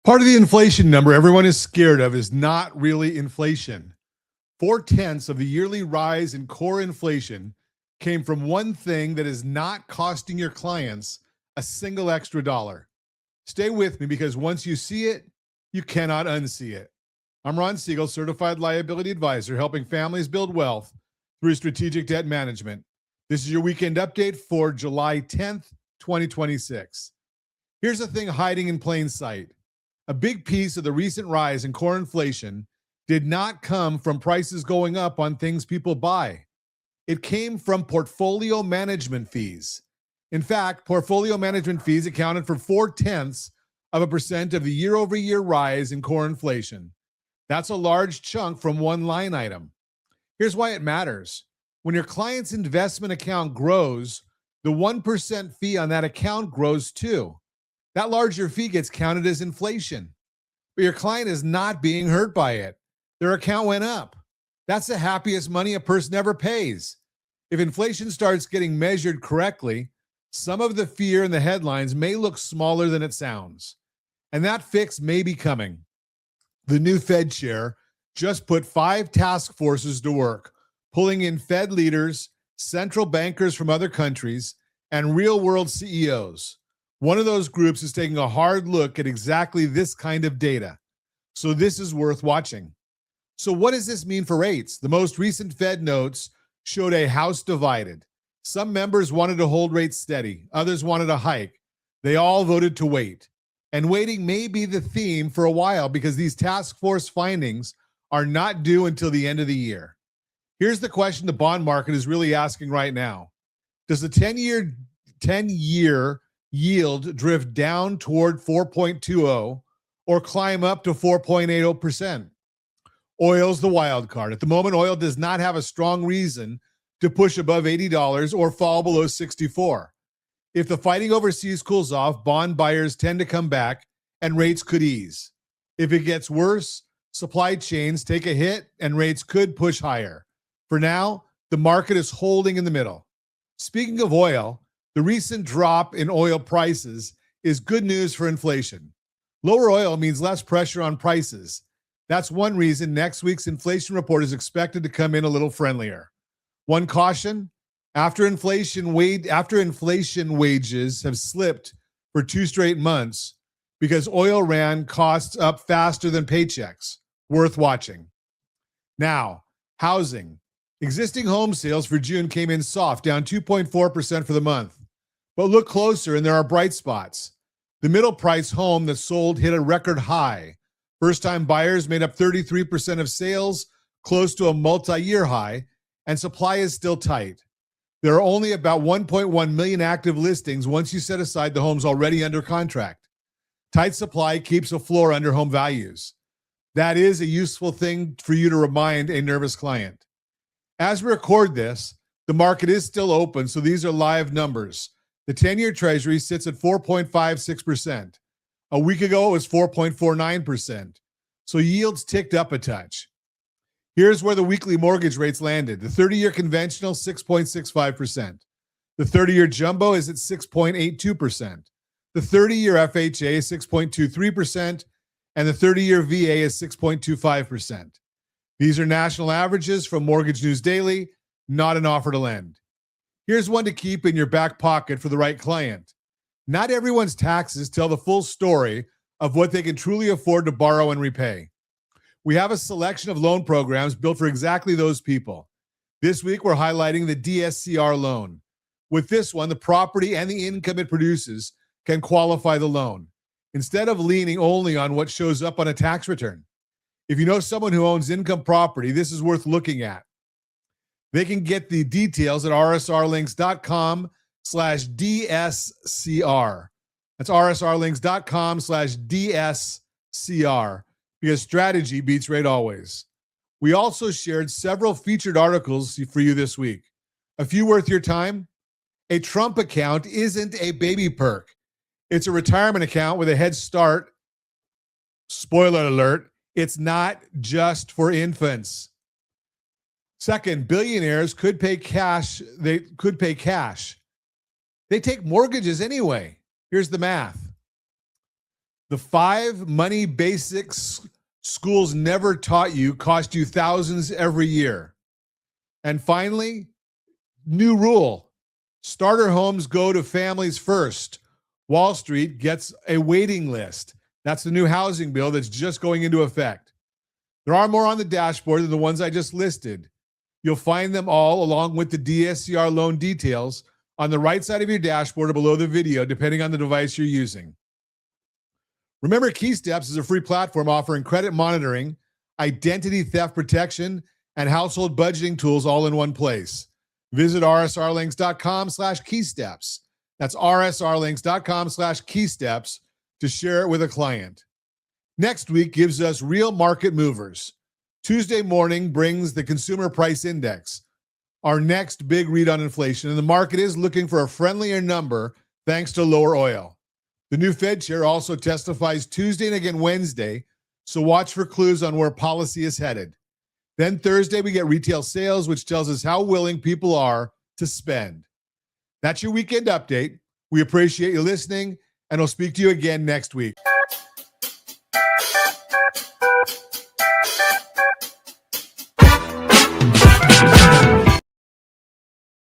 Part of the inflation number everyone is scared of is not really inflation. 4/10 of the yearly rise in core inflation came from one thing that is not costing your clients a single extra dollar. Stay with me because once you see it, you cannot unsee it. I'm Ron Siegel, certified liability advisor, helping families build wealth through strategic debt management. This is your weekend update for July 10th, 2026. Here's the thing hiding in plain sight. A big piece of the recent rise in core inflation did not come from prices going up on things people buy. It came from portfolio management fees. In fact, portfolio management fees accounted for 0.4% of the year-over-year rise in core inflation. That's a large chunk from one line item. Here's why it matters. When your client's investment account grows, the 1% fee on that account grows too. That larger fee gets counted as inflation, but your client is not being hurt by it. Their account went up. That's the happiest money a person ever pays. If inflation starts getting measured correctly, some of the fear in the headlines may look smaller than it sounds. And that fix may be coming. The new Fed chair just put 5 task forces to work, pulling in Fed leaders, central bankers from other countries, and real-world CEOs. One of those groups is taking a hard look at exactly this kind of data. So this is worth watching. So what does this mean for rates? The most recent Fed notes showed a house divided. Some members wanted to hold rates steady. Others wanted a hike. They all voted to wait. And waiting may be the theme for a while because these task force findings are not due until the end of the year. Here's the question the bond market is really asking right now. Does the 10-year yield drift down toward 4.20 or climb up to 4.80%? Oil's the wild card. At the moment, oil does not have a strong reason to push above $80 or fall below 64. If the fighting overseas cools off, bond buyers tend to come back and rates could ease. If it gets worse, supply chains take a hit and rates could push higher. For now, the market is holding in the middle. Speaking of oil, the recent drop in oil prices is good news for inflation. Lower oil means less pressure on prices. That's one reason next week's inflation report is expected to come in a little friendlier. One caution, after inflation wages have slipped for 2 straight months because oil ran costs up faster than paychecks. Worth watching. Now, housing. Existing home sales for June came in soft, down 2.4% for the month. But look closer and there are bright spots. The middle price home that sold hit a record high. First-time buyers made up 33% of sales, close to a multi-year high, and supply is still tight. There are only about 1.1 million active listings once you set aside the homes already under contract. Tight supply keeps a floor under home values. That is a useful thing for you to remind a nervous client. As we record this, the market is still open, so these are live numbers. The 10-year Treasury sits at 4.56%. A week ago, it was 4.49%. So yields ticked up a touch. Here's where the weekly mortgage rates landed. The 30-year conventional, 6.65%. The 30-year jumbo is at 6.82%. The 30-year FHA is 6.23%, and the 30-year VA is 6.25%. These are national averages from Mortgage News Daily, not an offer to lend. Here's one to keep in your back pocket for the right client. Not everyone's taxes tell the full story of what they can truly afford to borrow and repay. We have a selection of loan programs built for exactly those people. This week, we're highlighting the DSCR loan. With this one, the property and the income it produces can qualify the loan, instead of leaning only on what shows up on a tax return. If you know someone who owns income property, this is worth looking at. They can get the details at rsrlinks.com/DSCR. That's rsrlinks.com/DSCR because strategy beats rate always. We also shared several featured articles for you this week. A few worth your time. A Trump account isn't a baby perk. It's a retirement account with a head start. Spoiler alert, it's not just for infants. Second, billionaires could pay cash. They could pay cash. They take mortgages anyway. Here's the math. The 5 money basics schools never taught you cost you thousands every year. And finally, new rule: starter homes go to families first. Wall Street gets a waiting list. That's the new housing bill that's just going into effect. There are more on the dashboard than the ones I just listed. You'll find them all along with the DSCR loan details on the right side of your dashboard or below the video, depending on the device you're using. Remember, KeySteps is a free platform offering credit monitoring, identity theft protection, and household budgeting tools all in one place. Visit rsrlinks.com/keysteps. That's rsrlinks.com/keysteps to share it with a client. Next week gives us real market movers. Tuesday morning brings the Consumer Price Index, our next big read on inflation, and the market is looking for a friendlier number thanks to lower oil. The new Fed chair also testifies Tuesday and again Wednesday, so watch for clues on where policy is headed. Then Thursday, we get retail sales, which tells us how willing people are to spend. That's your weekend update. We appreciate you listening, and I'll speak to you again next week.